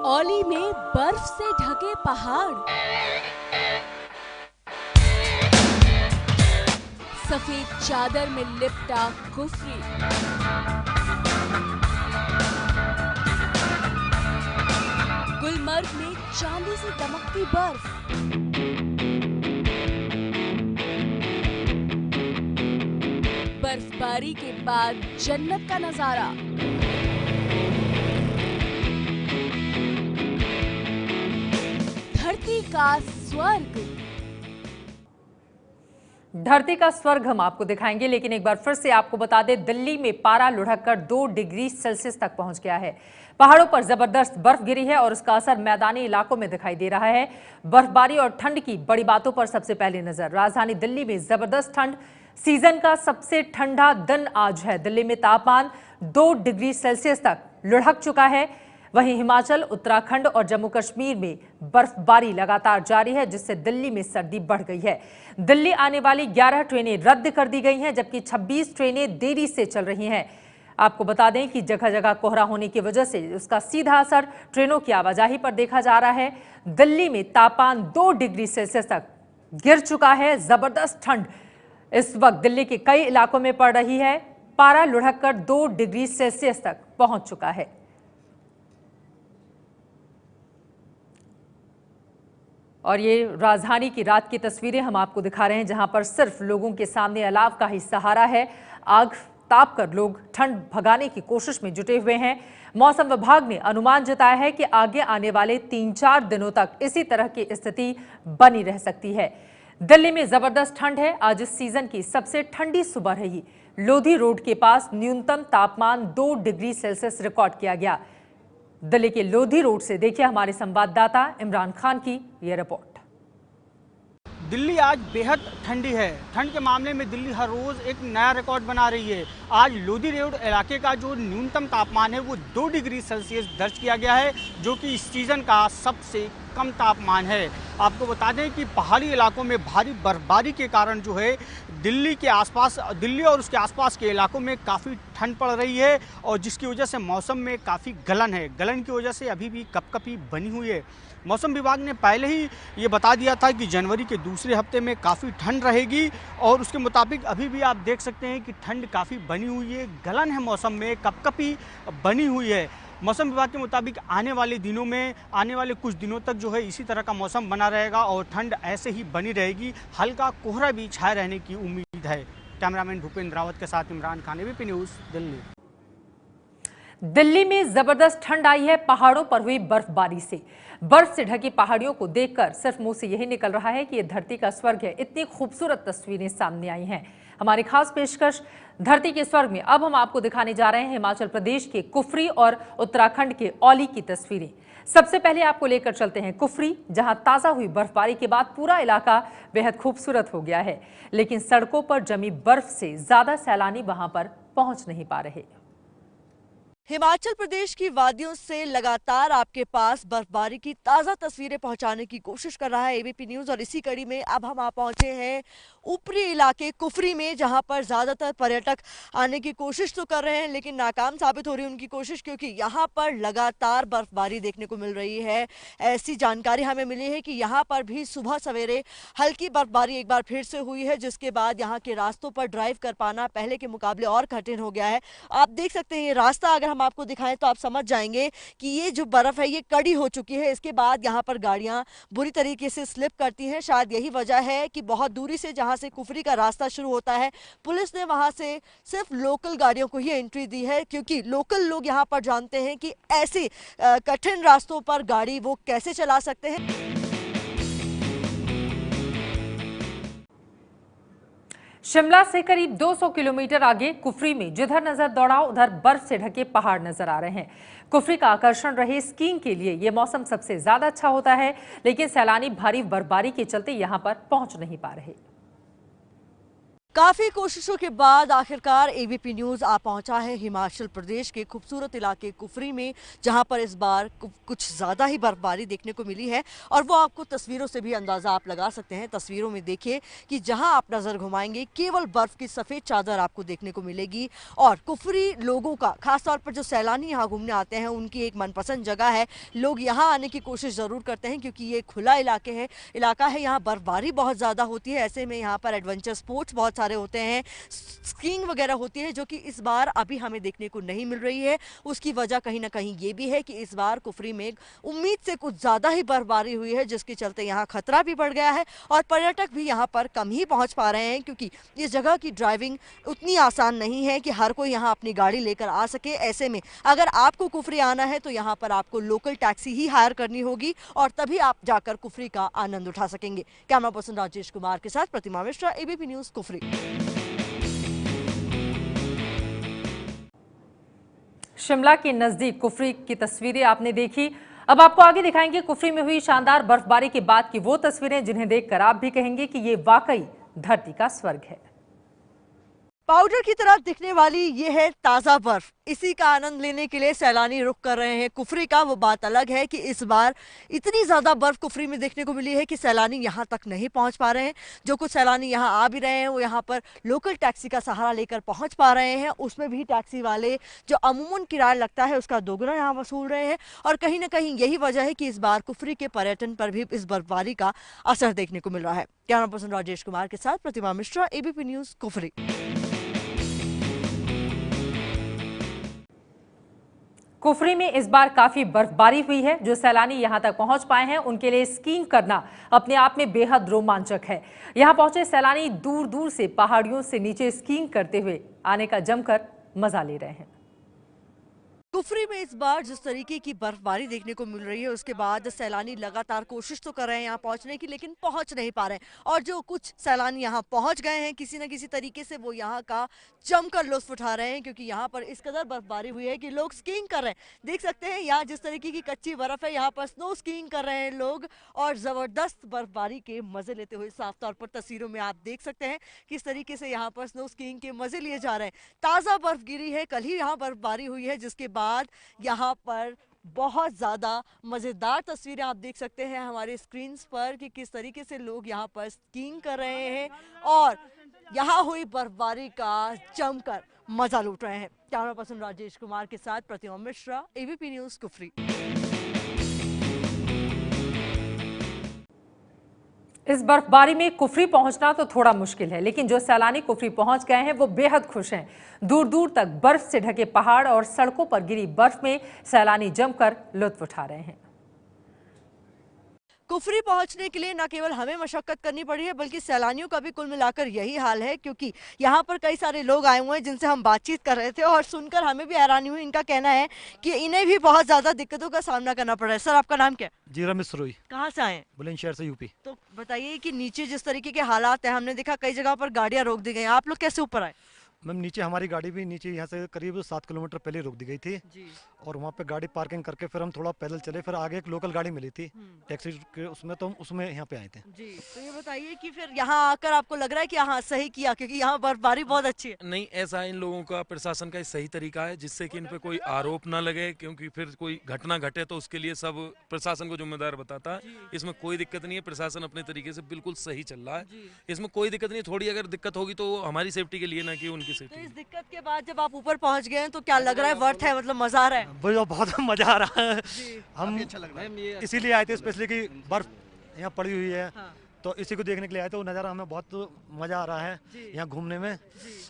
औली में बर्फ से ढके पहाड़, सफेद चादर में लिपटा कुफरी, गुलमर्ग में चांदी से दमकती बर्फ, बर्फबारी के बाद जन्नत का नजारा। धरती का स्वर्ग। धरती का स्वर्ग हम आपको दिखाएंगे, लेकिन एक बार फिर से आपको बता दें, दिल्ली में पारा लुढ़ककर 2 डिग्री सेल्सियस तक पहुंच गया है। पहाड़ों पर जबरदस्त बर्फ गिरी है और उसका असर मैदानी इलाकों में दिखाई दे रहा है। बर्फबारी और ठंड की बड़ी बातों पर सबसे पहले नजर। राजधानी दिल्ली में जबरदस्त ठंड। सीजन का सबसे ठंडा दिन आज है। दिल्ली में तापमान 2 डिग्री सेल्सियस तक लुढ़क चुका है। वहीं हिमाचल, उत्तराखंड और जम्मू कश्मीर में बर्फबारी लगातार जारी है, जिससे दिल्ली में सर्दी बढ़ गई है। दिल्ली आने वाली 11 ट्रेनें रद्द कर दी गई हैं, जबकि 26 ट्रेनें देरी से चल रही हैं। आपको बता दें कि जगह जगह कोहरा होने की वजह से उसका सीधा असर ट्रेनों की आवाजाही पर देखा जा रहा है। दिल्ली में तापमान 2 डिग्री सेल्सियस तक गिर चुका है। जबरदस्त ठंड इस वक्त दिल्ली के कई इलाकों में पड़ रही है। पारा लुढ़ककर 2 डिग्री सेल्सियस तक पहुंच चुका है। और ये राजधानी की रात की तस्वीरें हम आपको दिखा रहे हैं, जहां पर सिर्फ लोगों के सामने अलाव का ही सहारा है। आग ताप कर लोग ठंड भगाने की कोशिश में जुटे हुए हैं। मौसम विभाग ने अनुमान जताया है कि आगे आने वाले 3-4 दिनों तक इसी तरह की स्थिति बनी रह सकती है। दिल्ली में जबरदस्त ठंड है। आज इस सीजन की सबसे ठंडी सुबह रही। लोधी रोड के पास न्यूनतम तापमान 2 डिग्री सेल्सियस रिकॉर्ड किया गया। दिल्ली के लोधी रोड से देखिए हमारे संवाददाता इमरान खान की यह रिपोर्ट। दिल्ली आज बेहद ठंडी है। ठंड के मामले में दिल्ली हर रोज एक नया रिकॉर्ड बना रही है। आज लोधी रोड इलाके का जो न्यूनतम तापमान है वो 2 डिग्री सेल्सियस दर्ज किया गया है, जो कि इस सीजन का सबसे कम तापमान है। आपको बता दें कि पहाड़ी इलाकों में भारी बर्फबारी के कारण जो है दिल्ली और उसके आसपास के इलाकों में काफ़ी ठंड पड़ रही है, और जिसकी वजह से मौसम में काफ़ी गलन है। गलन की वजह से अभी भी कपकपी बनी हुई है। मौसम विभाग ने पहले ही ये बता दिया था कि जनवरी के दूसरे हफ्ते में काफ़ी ठंड रहेगी, और उसके मुताबिक अभी भी आप देख सकते हैं कि ठंड काफ़ी बनी हुई है। गलन है मौसम में, कपकपी बनी हुई है। मौसम विभाग के मुताबिक आने वाले कुछ दिनों तक जो है इसी तरह का मौसम बना रहेगा और ठंड ऐसे ही बनी रहेगी। हल्का कोहरा भी छाए रहने की उम्मीद है। कैमरामैन भूपेंद्र रावत के साथ इमरान खान, एबीपी न्यूज़, दिल्ली। दिल्ली में जबरदस्त ठंड आई है पहाड़ों पर हुई बर्फबारी से। बर्फ से ढकी पहाड़ियों को देखकर सिर्फ मुंह से यही निकल रहा है कि यह धरती का स्वर्ग है। इतनी खूबसूरत तस्वीरें सामने आई हैं। हमारी खास पेशकश धरती के स्वर्ग में अब हम आपको दिखाने जा रहे हैं हिमाचल प्रदेश के कुफरी और उत्तराखंड के औली की तस्वीरें। सबसे पहले आपको लेकर चलते हैं कुफरी, जहां ताजा हुई बर्फबारी के बाद पूरा इलाका बेहद खूबसूरत हो गया है, लेकिन सड़कों पर जमी बर्फ से ज्यादा सैलानी वहां पर पहुंच नहीं पा रहे। हिमाचल प्रदेश की वादियों से लगातार आपके पास बर्फबारी की ताजा तस्वीरें पहुंचाने की कोशिश कर रहा है एबीपी न्यूज, और इसी कड़ी में अब हम पहुंचे हैं ऊपरी इलाके कुफरी में, जहां पर ज्यादातर पर्यटक आने की कोशिश तो कर रहे हैं, लेकिन नाकाम साबित हो रही है उनकी कोशिश, क्योंकि यहां पर लगातार बर्फबारी देखने को मिल रही है। ऐसी जानकारी हमें मिली है कि यहाँ पर भी सुबह सवेरे हल्की बर्फबारी एक बार फिर से हुई है, जिसके बाद यहाँ के रास्तों पर ड्राइव कर पाना पहले के मुकाबले और कठिन हो गया है। आप देख सकते हैं ये रास्ता अगर हम आपको दिखाएं तो आप समझ जाएंगे कि ये जो बर्फ है ये कड़ी हो चुकी है। इसके बाद यहाँ पर गाड़ियां बुरी तरीके से स्लिप करती हैं। शायद यही वजह है कि बहुत दूरी से जहां से कुफरी का रास्ता शुरू होता है, पुलिस ने वहां से सिर्फ लोकल गाड़ियों को ही एंट्री दी है, क्योंकि लोकल लोग यहाँ पर जानते हैं कि ऐसे कठिन रास्तों पर गाड़ी वो कैसे चला सकते हैं। शिमला से करीब 200 किलोमीटर आगे कुफरी में जिधर नजर दौड़ाओ उधर बर्फ से ढके पहाड़ नजर आ रहे हैं। कुफरी का आकर्षण रहे स्कीइंग के लिए यह मौसम सबसे ज्यादा अच्छा होता है, लेकिन सैलानी भारी बर्फबारी के चलते यहां पर पहुंच नहीं पा रहे। काफी कोशिशों के बाद आखिरकार एबीपी न्यूज आ पहुंचा है हिमाचल प्रदेश के खूबसूरत इलाके कुफरी में, जहां पर इस बार कुछ ज्यादा ही बर्फबारी देखने को मिली है। और वो आपको तस्वीरों से भी अंदाजा आप लगा सकते हैं। तस्वीरों में देखिए कि जहां आप नजर घुमाएंगे केवल बर्फ की सफेद चादर आपको देखने को मिलेगी। और कुफरी लोगों का, खासतौर पर जो सैलानी यहाँ घूमने आते हैं, उनकी एक मनपसंद जगह है। लोग यहाँ आने की कोशिश जरूर करते हैं क्योंकि ये खुला इलाका है। यहाँ बर्फबारी बहुत ज्यादा होती है। ऐसे में यहाँ पर एडवेंचर स्पोर्ट्स बहुत सारे होते हैं, स्कीइंग वगैरह होती है, जो कि इस बार अभी हमें देखने को नहीं मिल रही है। उसकी वजह कहीं ना कहीं ये भी है कि इस बार कुफरी में उम्मीद से कुछ ज्यादा ही बर्फबारी हुई है, जिसके चलते यहाँ खतरा भी बढ़ गया है और पर्यटक भी यहाँ पर कम ही पहुंच पा रहे हैं, क्योंकि इस जगह की ड्राइविंग उतनी आसान नहीं है कि हर कोई यहाँ अपनी गाड़ी लेकर आ सके। ऐसे में अगर आपको कुफरी आना है तो यहाँ पर आपको लोकल टैक्सी ही हायर करनी होगी और तभी आप जाकर कुफरी का आनंद उठा सकेंगे। कैमरा पर्सन राजेश कुमार के साथ प्रतिमा मिश्रा, एबीपी न्यूज, कुफरी। शिमला के नजदीक कुफरी की तस्वीरें आपने देखी। अब आपको आगे दिखाएंगे कुफरी में हुई शानदार बर्फबारी के बाद की वो तस्वीरें जिन्हें देखकर आप भी कहेंगे कि ये वाकई धरती का स्वर्ग है। पाउडर की तरह दिखने वाली ये है ताजा बर्फ। इसी का आनंद लेने के लिए सैलानी रुक कर रहे हैं कुफरी का। वो बात अलग है कि इस बार इतनी ज्यादा बर्फ कुफरी में देखने को मिली है कि सैलानी यहाँ तक नहीं पहुँच पा रहे हैं। जो कुछ सैलानी यहाँ आ भी रहे हैं वो यहाँ पर लोकल टैक्सी का सहारा लेकर पहुँच पा रहे हैं। उसमें भी टैक्सी वाले जो अमूमन किराया लगता है उसका दोगुना यहाँ वसूल रहे हैं। और कहीं ना कहीं यही वजह है कि इस बार कुफरी के पर्यटन पर भी इस बर्फबारी का असर देखने को मिल रहा है। कैमरा पर्सन राजेश कुमार के साथ प्रतिमा मिश्रा, एबीपी न्यूज, कुफरी। कुफरी में इस बार काफी बर्फबारी हुई है। जो सैलानी यहां तक पहुंच पाए हैं उनके लिए स्कीइंग करना अपने आप में बेहद रोमांचक है। यहां पहुंचे सैलानी दूर दूर से पहाड़ियों से नीचे स्कीइंग करते हुए आने का जमकर मजा ले रहे हैं। कुफरी में इस बार जिस तरीके की बर्फबारी देखने को मिल रही है उसके बाद सैलानी लगातार कोशिश तो कर रहे हैं यहाँ पहुंचने की, लेकिन पहुंच नहीं पा रहे हैं। और जो कुछ सैलानी यहाँ पहुंच गए हैं किसी न किसी तरीके से वो यहाँ का जमकर लुत्फ उठा रहे हैं, क्योंकि यहाँ पर इस कदर बर्फबारी हुई है कि लोग स्कीइंग कर रहे हैं। देख सकते हैं यहाँ जिस तरीके की कच्ची बर्फ है, यहाँ पर स्नो स्कीइंग कर रहे हैं लोग और जबरदस्त बर्फबारी के मजे लेते हुए साफ तौर पर तस्वीरों में आप देख सकते हैं किस तरीके से यहाँ पर स्नो स्कीइंग के मजे लिए जा रहे हैं। ताजा बर्फ गिरी है, कल ही यहाँ बर्फबारी हुई है, जिसके बाद यहाँ पर बहुत ज्यादा मजेदार तस्वीरें आप देख सकते हैं हमारे स्क्रीन पर कि किस तरीके से लोग यहाँ पर स्कीइंग कर रहे हैं और यहाँ हुई बर्फबारी का जमकर मजा लूट रहे हैं। कैमरा पर्सन राजेश कुमार के साथ प्रतिमा मिश्रा, एबीपी न्यूज, कुफरी। इस बर्फबारी में कुफरी पहुंचना तो थोड़ा मुश्किल है, लेकिन जो सैलानी कुफरी पहुंच गए हैं वो बेहद खुश हैं। दूर दूर तक बर्फ से ढके पहाड़ और सड़कों पर गिरी बर्फ में सैलानी जमकर लुत्फ उठा रहे हैं। कुफरी पहुंचने के लिए न केवल हमें मशक्कत करनी पड़ी है बल्कि सैलानियों का भी कुल मिलाकर यही हाल है, क्योंकि यहाँ पर कई सारे लोग आए हुए हैं जिनसे हम बातचीत कर रहे थे और सुनकर हमें भी हैरानी हुई। इनका कहना है कि इन्हें भी बहुत ज्यादा दिक्कतों का सामना करना पड़ रहा है। सर, आपका नाम क्या है? जी, रमेश रोई। कहाँ से आए हैं? बुलंदशहर से, यूपी। तो बताइए कि नीचे जिस तरीके के हालात है, हमने देखा कई जगह पर गाड़ियां रोक दी गई, आप लोग कैसे ऊपर आए? मैम, नीचे हमारी गाड़ी भी नीचे यहाँ से करीब 7 किलोमीटर पहले रोक दी गई थी जी। और वहाँ पे गाड़ी पार्किंग करके फिर हम थोड़ा पैदल चले, फिर आगे एक लोकल गाड़ी मिली थी टैक्सी के, उसमें तो हम उसमें यहाँ पे आए थे। जी, तो ये बताइए कि फिर यहाँ आकर आपको लग रहा है कि हाँ सही किया, क्योंकि यहाँ बर्फबारी बहुत अच्छी है? नहीं, ऐसा इन लोगों का, प्रशासन का सही तरीका है जिससे कि इन पे कोई आरोप ना लगे, क्योंकि फिर कोई घटना घटे तो उसके लिए सब प्रशासन को जिम्मेदार बताता है। इसमें कोई दिक्कत नहीं है, प्रशासन अपने तरीके से बिल्कुल सही चल रहा है। इसमें कोई दिक्कत नहीं है। थोड़ी अगर दिक्कत होगी तो हमारी सेफ्टी के लिए, ना कि उनकी तो सेफ्टी। इस दिक्कत के बाद जब आप ऊपर पहुँच गए हैं तो क्या लग रहा है, वर्थ है, मतलब मजा आ रहा है? बहुत मजा आ रहा है। हम इसीलिए आए थे स्पेशली कि बर्फ यहाँ पड़ी हुई है, तो इसी को देखने के लिए आए थे। वो नज़ारा हमें बहुत मजा आ रहा है यहाँ घूमने में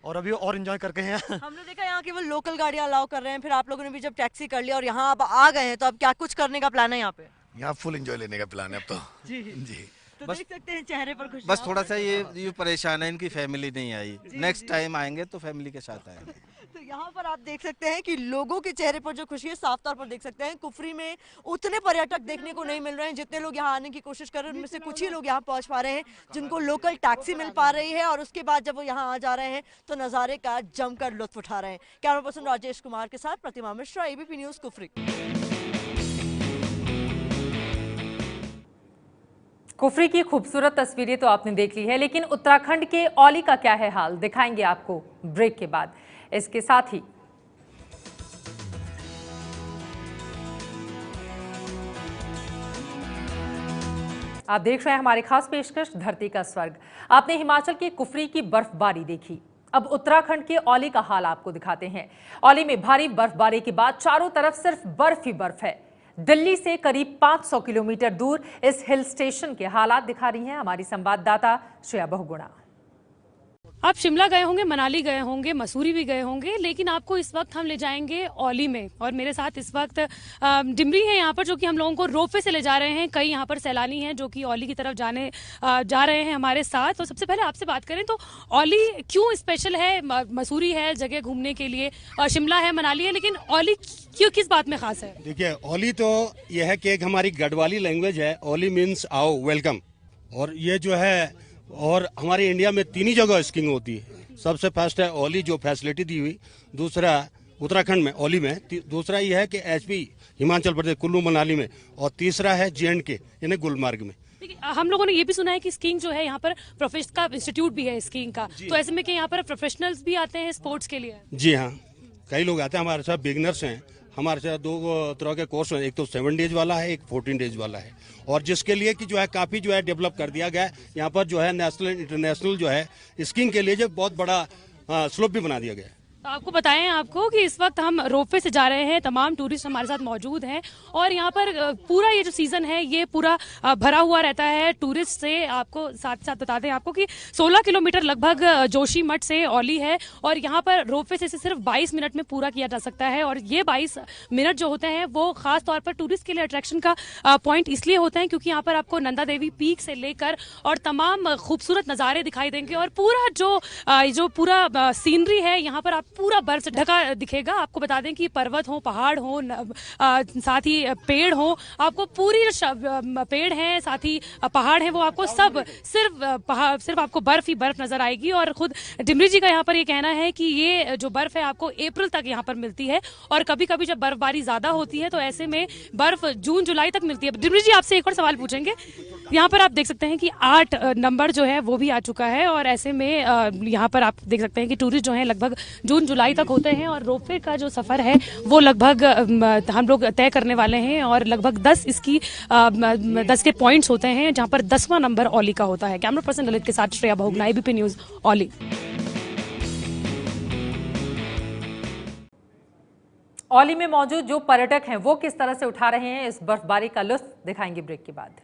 और अभी और एंजॉय करके हैं। हमने देखा यहाँ केवल लोकल गाड़ियाँ अलाउ कर रहे हैं, फिर आप लोगों ने भी जब टैक्सी कर लिया और यहाँ अब आ गए हैं, तो अब क्या कुछ करने का प्लान है यहाँ पे? यहाँ फुल एंजॉय लेने का प्लान है अब तो। जी जी, तो बस- देख सकते हैं चेहरे पर खुशी। बस थोड़ा सा ये परेशान है, इनकी फैमिली नहीं आई। नेक्स्ट टाइम आएंगे तो फैमिली के साथ आएंगे। तो यहाँ पर आप देख सकते हैं कि लोगों के चेहरे पर जो खुशी है साफ तौर पर देख सकते हैं। कुफरी में उतने पर्यटक देखने को नहीं मिल रहे हैं जितने लोग यहाँ आने की कोशिश कर रहे हैं। उनमें से कुछ ही लोग यहाँ पहुँच पा रहे हैं जिनको लोकल टैक्सी मिल पा रही है, और उसके बाद जब वो यहाँ आ जा रहे हैं तो नज़ारे का जमकर लुत्फ उठा रहे हैं। कैमरा पर्सन राजेश कुमार के साथ प्रतिमा मिश्रा, एबीपी न्यूज, कुफरी। कुफरी की खूबसूरत तस्वीरें तो आपने देख ली है, लेकिन उत्तराखंड के औली का क्या है हाल, दिखाएंगे आपको ब्रेक के बाद। इसके साथ ही आप देख रहे हैं हमारी खास पेशकश धरती का स्वर्ग। आपने हिमाचल के कुफरी की बर्फबारी देखी, अब उत्तराखंड के औली का हाल आपको दिखाते हैं। औली में भारी बर्फबारी के बाद चारों तरफ सिर्फ बर्फ ही बर्फ है। दिल्ली से करीब 500 किलोमीटर दूर इस हिल स्टेशन के हालात दिखा रही हैं हमारी संवाददाता श्रेया बहुगुणा। आप शिमला गए होंगे, मनाली गए होंगे, मसूरी भी गए होंगे, लेकिन आपको इस वक्त हम ले जाएंगे औली में। और मेरे साथ इस वक्त डिमरी है यहाँ पर, जो कि हम लोगों को रोपवे से ले जा रहे हैं। कई यहाँ पर सैलानी हैं जो कि औली की तरफ जा रहे हैं हमारे साथ। तो सबसे पहले आपसे बात करें तो औली क्यों स्पेशल है? मसूरी है जगह घूमने के लिए, शिमला है, मनाली है, लेकिन औली क्यों, किस बात में खास है? देखिए, औली तो यह है कि एक हमारी गढ़वाली लैंग्वेज है। औली मीन्स आओ, वेलकम। और ये जो है, और हमारे इंडिया में 3 ही जगह स्कीइंग होती है। सबसे फर्स्ट है औली, जो फैसिलिटी दी हुई। दूसरा उत्तराखंड में औली में। दूसरा ये है कि एचपी हिमाचल प्रदेश कुल्लू मनाली में। और तीसरा है JNK यानी गुलमर्ग में। हम लोगों ने ये भी सुना है कि स्कीइंग जो है यहाँ पर प्रोफेशनल का इंस्टीट्यूट भी है स्कीइंग का, तो ऐसे में कि यहाँ पर प्रोफेशनल्स भी आते हैं स्पोर्ट्स के लिए? जी हाँ, कई लोग आते हैं। हमारे साथ बिगनर्स हैं। हमारे साथ 2 तरह के कोर्स हैं, एक तो 7 डेज वाला है, एक 14 डेज वाला है। और जिसके लिए कि जो है काफ़ी जो है डेवलप कर दिया गया है। यहाँ पर जो है नेशनल इंटरनेशनल जो है स्कीइंग के लिए जो बहुत बड़ा स्लोप भी बना दिया गया है। तो आपको बताएं आपको कि इस वक्त हम रोपवे से जा रहे हैं, तमाम टूरिस्ट हमारे साथ मौजूद हैं और यहाँ पर पूरा ये जो सीजन है ये पूरा भरा हुआ रहता है टूरिस्ट से। आपको साथ साथ बता दें आपको कि 16 किलोमीटर लगभग जोशीमठ से औली है और यहाँ पर रोपवे से सिर्फ 22 मिनट में पूरा किया जा सकता है। और ये 22 मिनट जो होते हैं वो खास तौर पर टूरिस्ट के लिए अट्रैक्शन का पॉइंट इसलिए होते हैं क्योंकि यहाँ पर आपको नंदा देवी पीक से लेकर और तमाम खूबसूरत नज़ारे दिखाई देंगे और पूरा जो पूरा सीनरी है यहाँ पर आप पूरा बर्फ से ढका दिखेगा। आपको बता दें कि पर्वत हो, पहाड़ हो, साथ ही पेड़ हो, आपको पूरी पेड़ हैं, साथ ही पहाड़ हैं, वो आपको सब सिर्फ आपको बर्फ ही बर्फ नजर आएगी। और खुद डिमरी जी का यहाँ पर ये कहना है कि ये जो बर्फ है आपको अप्रैल तक यहाँ पर मिलती है और कभी कभी जब बर्फबारी ज्यादा होती है तो ऐसे में बर्फ जून जुलाई तक मिलती है। डिमरी जी आपसे एक और सवाल पूछेंगे, यहाँ पर आप देख सकते हैं कि 8 नंबर जो है वो भी आ चुका है और ऐसे में यहाँ पर आप देख सकते हैं कि टूरिस्ट जो है लगभग जून जुलाई तक होते हैं और रोपवे का जो सफर है वो लगभग हम लोग तय करने वाले हैं और लगभग 10 के पॉइंट्स होते हैं जहां पर 10वां नंबर औली का होता है। कैमरा पर्सन ललित के साथ श्रेया बहुगुणा, ABP न्यूज, औली। औली में मौजूद जो पर्यटक हैं वो किस तरह से उठा रहे हैं इस बर्फबारी का लुत्फ, दिखाएंगे ब्रेक के बाद।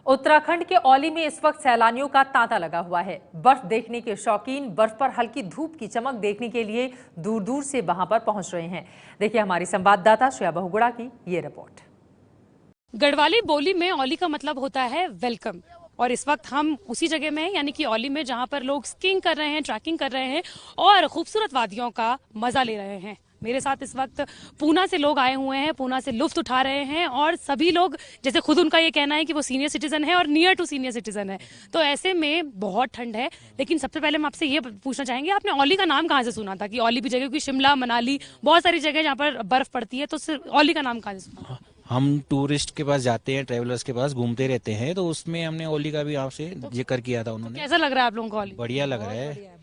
उत्तराखंड के औली में इस वक्त सैलानियों का तांता लगा हुआ है। बर्फ देखने के शौकीन बर्फ पर हल्की धूप की चमक देखने के लिए दूर दूर से वहां पर पहुंच रहे हैं। देखिए हमारी संवाददाता श्रेया बहुगुणा की ये रिपोर्ट। गढ़वाली बोली में औली का मतलब होता है वेलकम और इस वक्त हम उसी जगह में हैं यानी कि औली में जहां पर लोग स्कीइंग कर रहे हैं, ट्रैकिंग कर रहे हैं और खूबसूरत वादियों का मजा ले रहे हैं। मेरे साथ इस वक्त पूना से लोग आए हुए हैं, पूना से लुत्फ उठा रहे हैं और सभी लोग जैसे खुद उनका ये कहना है कि वो सीनियर सिटीजन है और नियर टू सीनियर सिटीजन है। तो ऐसे में बहुत ठंड है, लेकिन सबसे पहले हम आपसे ये पूछना चाहेंगे, आपने औली का नाम कहाँ से सुना था कि औली भी जगह, क्योंकि शिमला मनाली बहुत सारी जगह जहाँ पर बर्फ पड़ती है, तो सिर्फ औली का नाम कहाँ से सुना? हम टूरिस्ट के पास जाते हैं, ट्रेवलर्स के पास घूमते रहते हैं, तो उसमें हमने औली का भी आपसे जिक्र किया था उन्होंने। कैसा लग रहा है आप लोगों को औली? बढ़िया लग रहा है,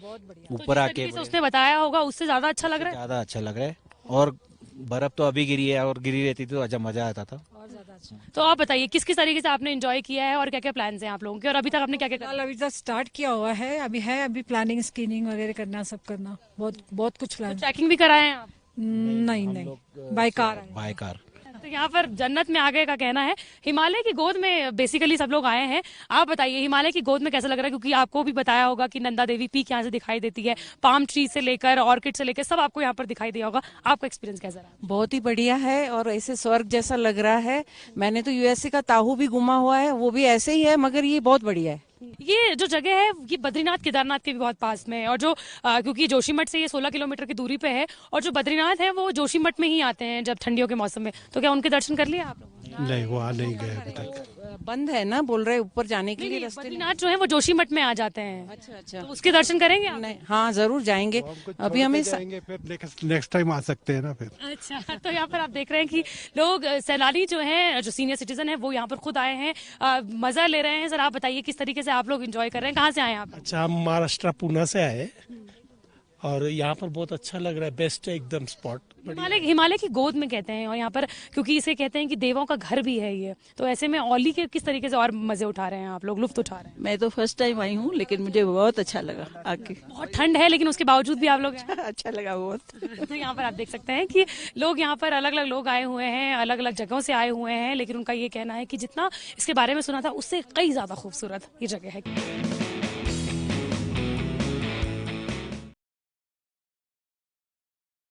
ऊपर आके उसने बताया होगा उससे ज्यादा अच्छा लग रहा है? ज्यादा अच्छा लग रहा है और बर्फ तो अभी गिरी है और गिरी रहती तो अच्छा मजा आता था। और ज्यादा अच्छा। तो आप बताइए किस किस तरीके से आपने एंजॉय किया है और क्या क्या प्लान्स हैं आप लोगों के और अभी तक आपने क्या क्या? अभी तक स्टार्ट किया हुआ है, अभी प्लानिंग, स्कीइंग वगैरह करना, सब करना, बहुत कुछ प्लान। ट्रैकिंग भी कराए हैं आप? नहीं, बाय कार। तो यहाँ पर जन्नत में आ गए का कहना है। हिमालय की गोद में बेसिकली सब लोग आए हैं। आप बताइए हिमालय की गोद में कैसा लग रहा है, क्योंकि आपको भी बताया होगा कि नंदा देवी पीक यहाँ से दिखाई देती है, पाम ट्री से लेकर ऑर्किड से लेकर सब आपको यहाँ पर दिखाई दिया होगा। आपका एक्सपीरियंस कैसा रहा? बहुत ही बढ़िया है और ऐसे स्वर्ग जैसा लग रहा है। मैंने तो यूएसए का ताहू भी घुमा हुआ है, वो भी ऐसे ही है, मगर ये बहुत बढ़िया है। ये जो जगह है ये बद्रीनाथ केदारनाथ के भी बहुत पास में है और जो क्योंकि जोशीमठ से ये 16 किलोमीटर की दूरी पे है और जो बद्रीनाथ है वो जोशीमठ में ही आते हैं जब ठंडियों के मौसम में। तो क्या उनके दर्शन कर लिए आप लोगों ने? नहीं, वहाँ नहीं गए अभी तक। बंद है ना, बोल रहे ऊपर जाने के लिए नहीं, रास्ते नहीं। बद्रीनाथ जो है वो जोशीमठ में आ जाते हैं। अच्छा तो उसके दर्शन करेंगे आप? नहीं, हाँ जरूर जाएंगे। अभी हमें फिर नेक्स्ट टाइम आ सकते हैं ना फिर। अच्छा, तो यहाँ पर आप देख रहे हैं कि लोग सैलानी जो हैं, जो सीनियर सिटीजन है, वो यहाँ पर खुद आए हैं, मजा ले रहे हैं। सर आप बताइए किस तरीके से आप लोग एंजॉय कर रहे हैं, कहाँ से आए हैं आप? अच्छा, हम महाराष्ट्र पुणे से आए और यहाँ पर बहुत अच्छा लग रहा है, बेस्ट है एकदम स्पॉट। हिमालय की गोद में कहते हैं, और यहाँ पर क्योंकि इसे कहते हैं कि देवों का घर भी है ये, तो ऐसे में औली के किस तरीके से और मजे उठा रहे हैं आप लोग, लुत्फ उठा रहे हैं? मैं तो फर्स्ट टाइम आई हूँ, लेकिन मुझे बहुत अच्छा लगा आके। बहुत ठंड है लेकिन उसके बावजूद भी आप लोग अच्छा लगा बहुत। तो यहाँ पर आप देख सकते हैं कि लोग यहाँ पर अलग अलग लोग आए हुए हैं, अलग अलग जगहों से आए हुए हैं, लेकिन उनका ये कहना है कि जितना इसके बारे में सुना था उससे कई ज्यादा खूबसूरत ये जगह है।